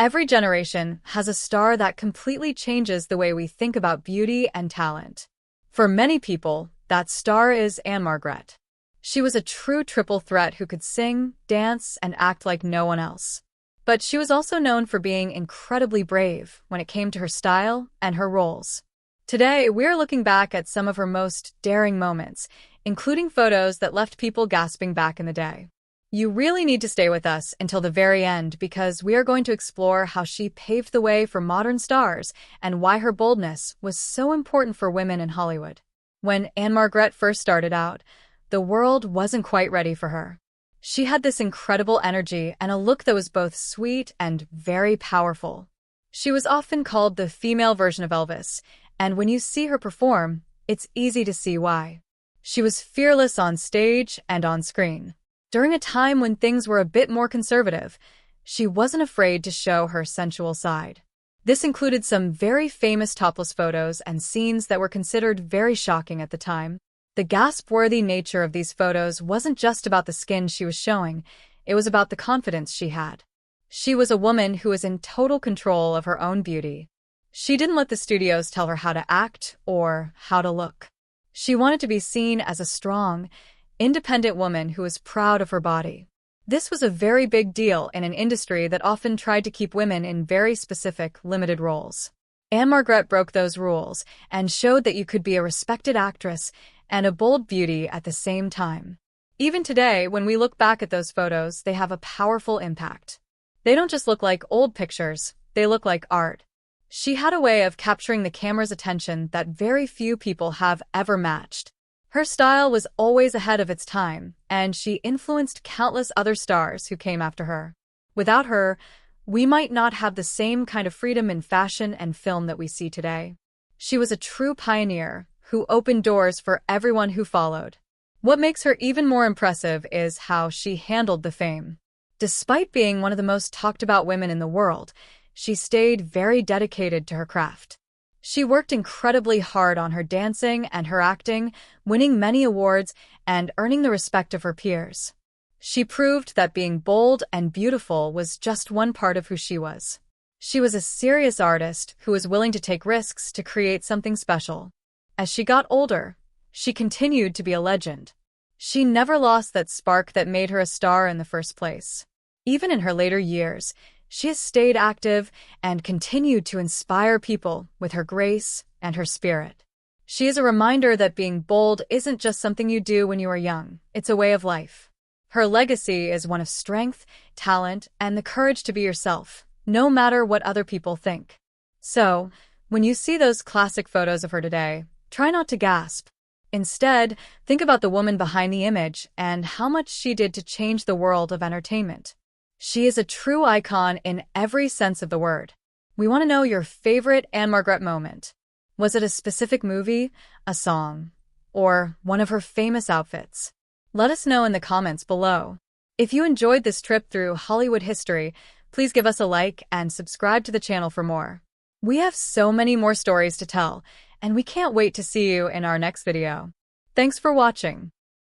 Every generation has a star that completely changes the way we think about beauty and talent. For many people, that star is Ann-Margret. She was a true triple threat who could sing, dance, and act like no one else. But she was also known for being incredibly brave when it came to her style and her roles. Today, we're looking back at some of her most daring moments, including photos that left people gasping back in the day. You really need to stay with us until the very end because we are going to explore how she paved the way for modern stars and why her boldness was so important for women in Hollywood. When Ann-Margret first started out, the world wasn't quite ready for her. She had this incredible energy and a look that was both sweet and very powerful. She was often called the female version of Elvis, and when you see her perform, it's easy to see why. She was fearless on stage and on screen. During a time when things were a bit more conservative, she wasn't afraid to show her sensual side. This included some very famous topless photos and scenes that were considered very shocking at the time. The gasp-worthy nature of these photos wasn't just about the skin she was showing, it was about the confidence she had. She was a woman who was in total control of her own beauty. She didn't let the studios tell her how to act or how to look. She wanted to be seen as a strong, independent woman who was proud of her body. This was a very big deal in an industry that often tried to keep women in very specific, limited roles. Ann-Margret broke those rules and showed that you could be a respected actress and a bold beauty at the same time. Even today, when we look back at those photos, they have a powerful impact. They don't just look like old pictures, they look like art. She had a way of capturing the camera's attention that very few people have ever matched. Her style was always ahead of its time, and she influenced countless other stars who came after her. Without her, we might not have the same kind of freedom in fashion and film that we see today. She was a true pioneer who opened doors for everyone who followed. What makes her even more impressive is how she handled the fame. Despite being one of the most talked about women in the world, she stayed very dedicated to her craft. She worked incredibly hard on her dancing and her acting, winning many awards and earning the respect of her peers. She proved that being bold and beautiful was just one part of who she was. She was a serious artist who was willing to take risks to create something special. As she got older, she continued to be a legend. She never lost that spark that made her a star in the first place. Even in her later years, she has stayed active and continued to inspire people with her grace and her spirit. She is a reminder that being bold isn't just something you do when you are young, it's a way of life. Her legacy is one of strength, talent, and the courage to be yourself, no matter what other people think. So, when you see those classic photos of her today, try not to gasp. Instead, think about the woman behind the image and how much she did to change the world of entertainment. She is a true icon in every sense of the word. We want to know your favorite Ann-Margret moment. Was it a specific movie, a song, or one of her famous outfits? Let us know in the comments below. If you enjoyed this trip through Hollywood history, please give us a like and subscribe to the channel for more. We have so many more stories to tell, and we can't wait to see you in our next video. Thanks for watching.